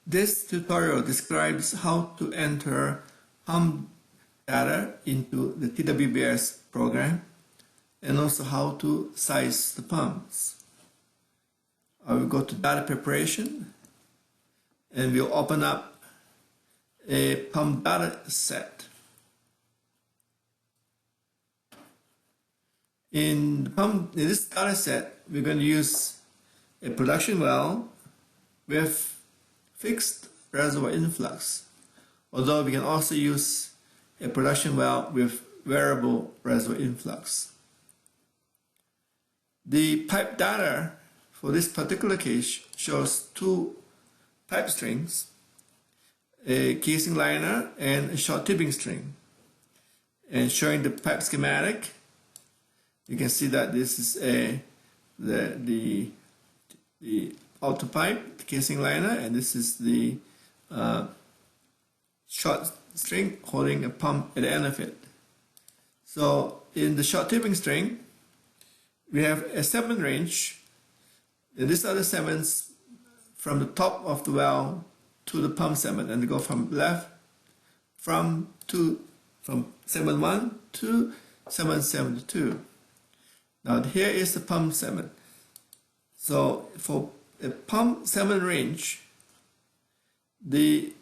This tutorial describes how to enter pump data into the Twbs program and also how to size the pumps. I will go to data preparation and we'll open up a pump data set. In this data set, we're going to use a production well with fixed reservoir influx, although we can also use a production well with variable reservoir influx. The pipe data for this particular case shows two pipe strings, a casing liner and a short tubing string. And showing the pipe schematic, you can see that this is the outer pipe, the casing liner, and this is the short string holding a pump at the end of it. So in the short tubing string, we have a segment range, and these are the segments from the top of the well to the pump segment, and they go from left from segment 1 to segment 72. Now here is the pump segment. So for a pump segment range, the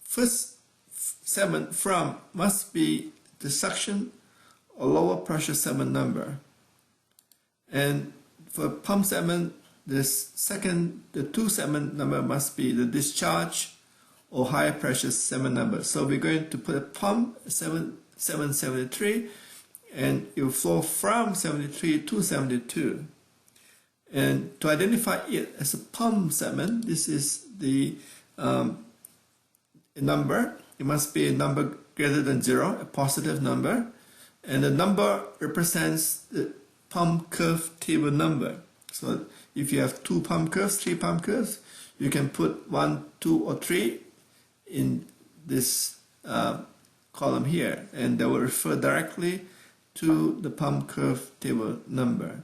first segment from must be the suction or lower pressure segment number. And for pump segment, the two segment number must be the discharge or higher pressure segment number. So we're going to put a pump 773, and it will flow from 73 to 72. And to identify it as a pump segment, this is the a number. It must be a number greater than 0, a positive number, and the number represents the pump curve table number. So if you have 2 pump curves, 3 pump curves, you can put 1, 2, or 3 in this column here, and they will refer directly to the pump curve table number.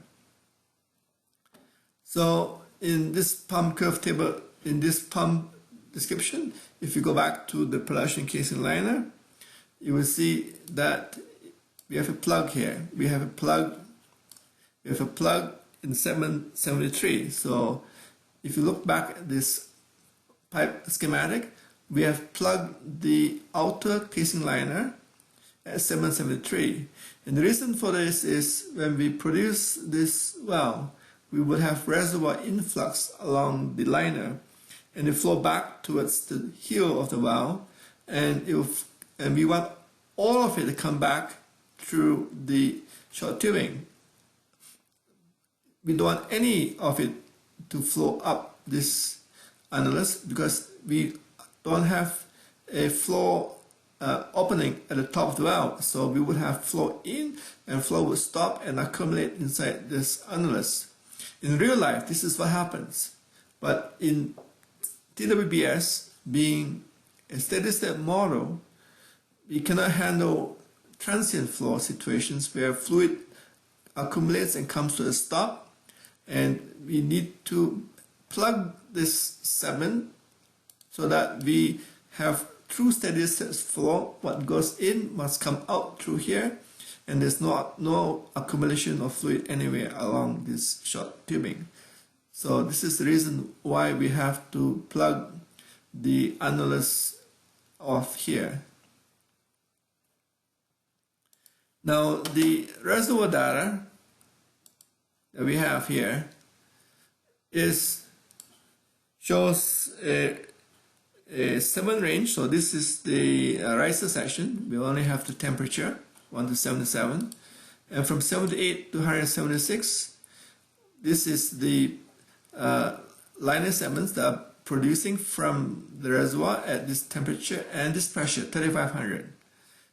So in this pump curve table, in this pump description, if you go back to the production casing liner, you will see that we have a plug here. We have a plug in segment 73. So if you look back at this pipe schematic, we have plugged the outer casing liner at segment 73. And the reason for this is when we produce this well, we would have reservoir influx along the liner, and it flow back towards the heel of the well, and we want all of it to come back through the short tubing. We don't want any of it to flow up this annulus because we don't have a flow opening at the top of the well, so we would have flow in and flow would stop and accumulate inside this annulus. In real life, this is what happens, but in Twbs, being a steady-state model, we cannot handle transient flow situations where fluid accumulates and comes to a stop, and we need to plug this segment so that we have true steady-state flow. What goes in must come out through here, and there's no accumulation of fluid anywhere along this short tubing. So this is the reason why we have to plug the annulus off here. Now the reservoir data that we have here shows a segment range. So this is the riser section. We only have the temperature 1 to 77, and from 78 to 176, this is the liner segments that are producing from the reservoir at this temperature and this pressure, 3500.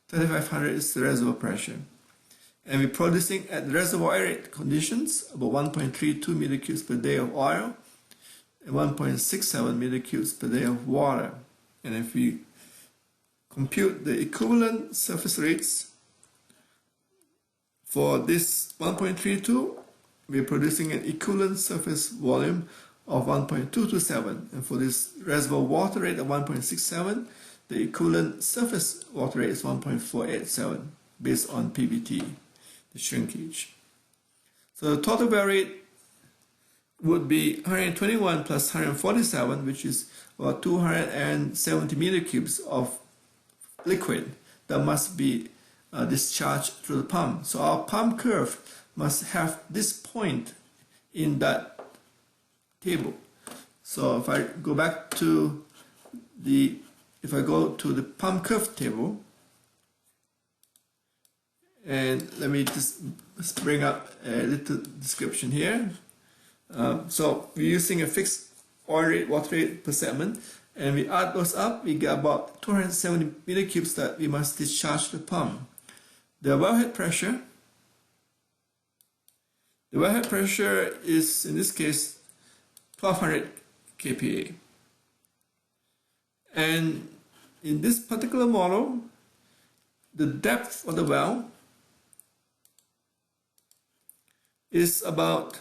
3500 is the reservoir pressure, and we're producing at reservoir rate conditions about 1.32 meter cubes per day of oil and 1.67 meter cubes per day of water. And if we compute the equivalent surface rates for this 1.32, we're producing an equivalent surface volume of 1.227, and for this reservoir water rate of 1.67, the equivalent surface water rate is 1.487 based on PBT, the shrinkage. So the total well rate would be 121 plus 147, which is about 270 meter cubes of liquid that must be discharged through the pump. So our pump curve must have this point in that table. So if I go back to the pump curve table, and let me just bring up a little description here. So we're using a fixed oil rate, water rate per segment, and we add those up, we get about 270 meter cubes that we must discharge the pump. The wellhead pressure is, in this case, 1200 kPa. And in this particular model, the depth of the well is about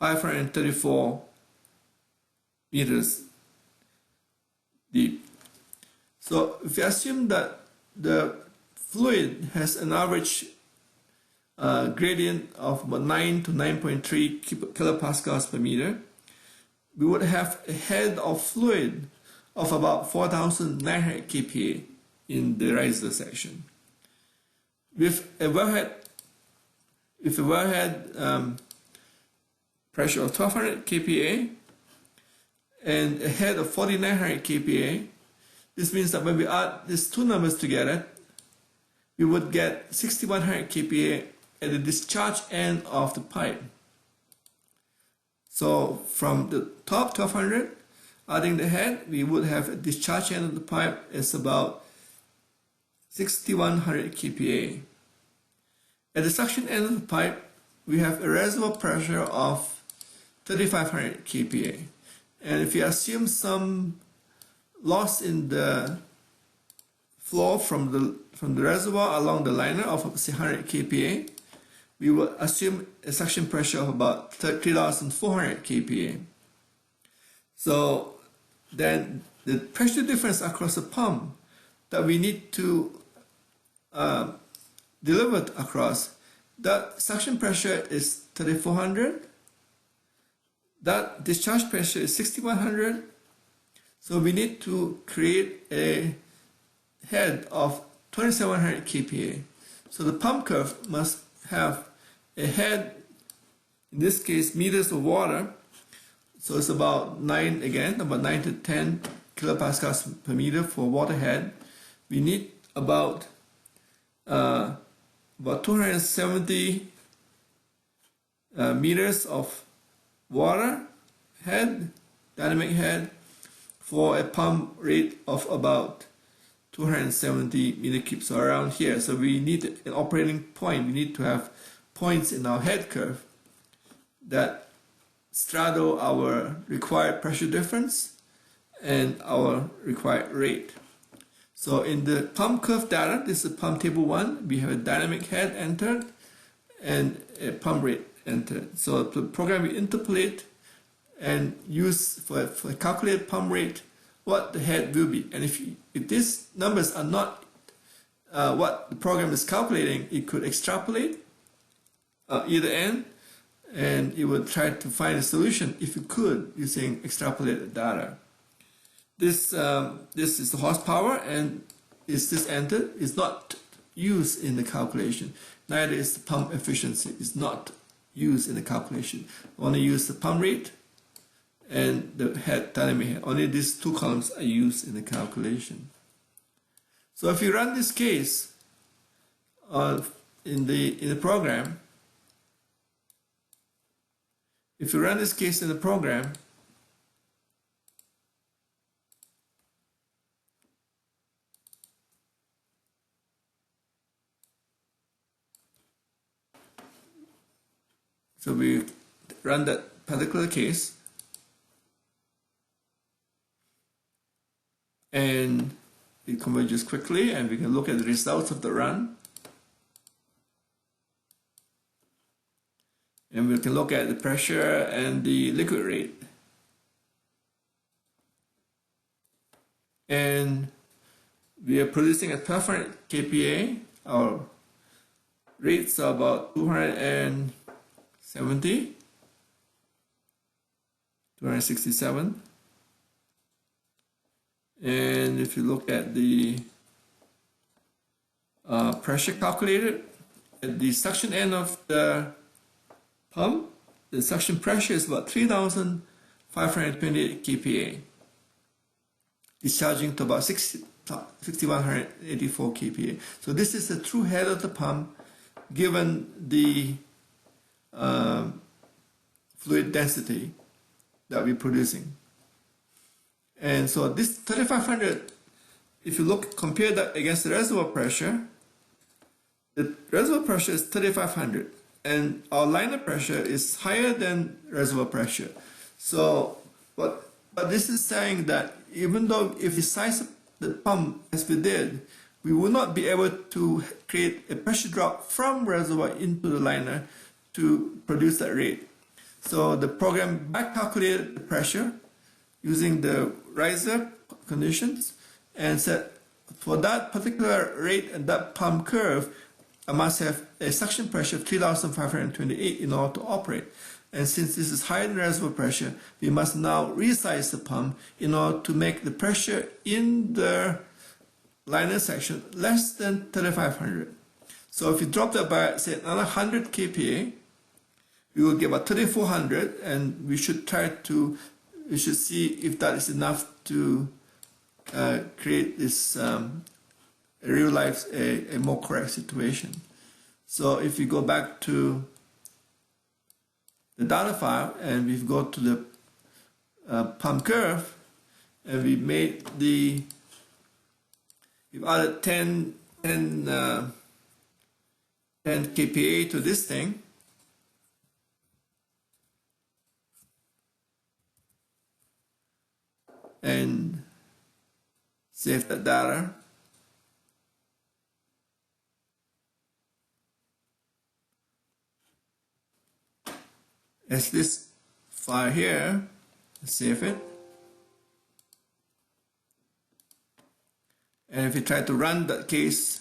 534 meters deep. So if you assume that the fluid has an average gradient of about 9 to 9.3 kilopascals per meter, we would have a head of fluid of about 4,900 kPa in the riser section. With a wellhead pressure of 1200 kPa and a head of 4900 kPa, this means that when we add these two numbers together, we would get 6100 kPa at the discharge end of the pipe. So from the top 1200, adding the head, we would have a discharge end of the pipe is about 6100 kPa. At the suction end of the pipe, we have a reservoir pressure of 3500 kPa. And if you assume some loss in the flow from the reservoir along the liner of 100 kPa, we will assume a suction pressure of about 3,400 kPa. So then the pressure difference across the pump that we need to deliver across, that suction pressure is 3,400, that discharge pressure is 6,100, so we need to create a head of 2,700 kPa. So the pump curve must have a head, in this case meters of water, so it's about 9 to 10 kilopascals per meter for water head. We need about 270 meters of water head, dynamic head, for a pump rate of about 270 meter cubes, so around here. So we need an operating point. We need to have points in our head curve that straddle our required pressure difference and our required rate. So in the pump curve data, this is pump table 1, we have a dynamic head entered and a pump rate entered. So the program we interpolate and use for calculate pump rate what the head will be. And if these numbers are not what the program is calculating, it could extrapolate either end, and it would try to find a solution if you could using extrapolated data. This is the horsepower, and is this entered? It's not used in the calculation. Neither is the pump efficiency. It's not used in the calculation. I want to use the pump rate and the head, dynamic head. Only these two columns are used in the calculation. So if you run this case in the program, if you run this case in the program, so we run that particular case, and it converges quickly, and we can look at the results of the run. And we can look at the pressure and the liquid rate. and we are producing at 1200 kPa. Our rates are about 270, 267. And if you look at the pressure calculated, at the suction end of the pump, the suction pressure is about 3,528 kPa, discharging to about 6,184 kPa. So this is the true head of the pump given the fluid density that we're producing. And so this 3,500, if you compare that against the reservoir pressure, the reservoir pressure is 3,500 and our liner pressure is higher than reservoir pressure. So but this is saying that even though if we size the pump as we did, we will not be able to create a pressure drop from reservoir into the liner to produce that rate. So the program back calculated the pressure using the riser conditions and said for that particular rate and that pump curve, I must have a suction pressure of 3,528 in order to operate. And since this is higher than reservoir pressure, we must now resize the pump in order to make the pressure in the liner section less than 3,500. So if you drop that by, say, another 100 kPa, we will get about 3,400, and we should see if that is enough to create this real life a more correct situation. So if we go back to the data file and we go to the pump curve and we've added 10 kPa to this thing, and save that data. As this file here, save it. And if you try to run that case,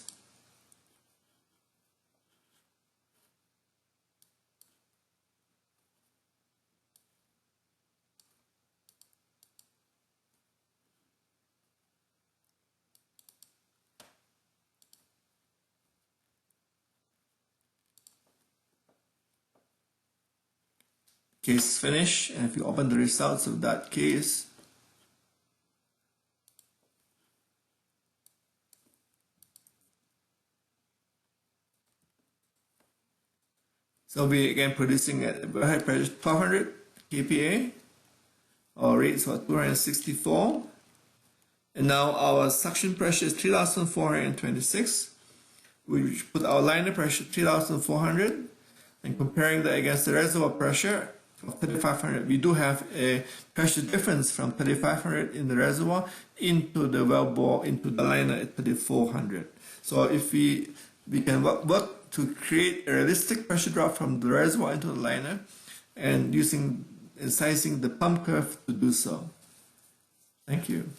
case finish, and if you open the results of that case, so we again producing at high pressure 1200 kPa, our rates were 264, and now our suction pressure is 3,426. We put our liner pressure 3,400, and comparing that against the reservoir pressure of 3,500, we do have a pressure difference from 3,500 in the reservoir into the wellbore, into the liner at 3,400. So if we can work to create a realistic pressure drop from the reservoir into the liner, and using and sizing the pump curve to do so. Thank you.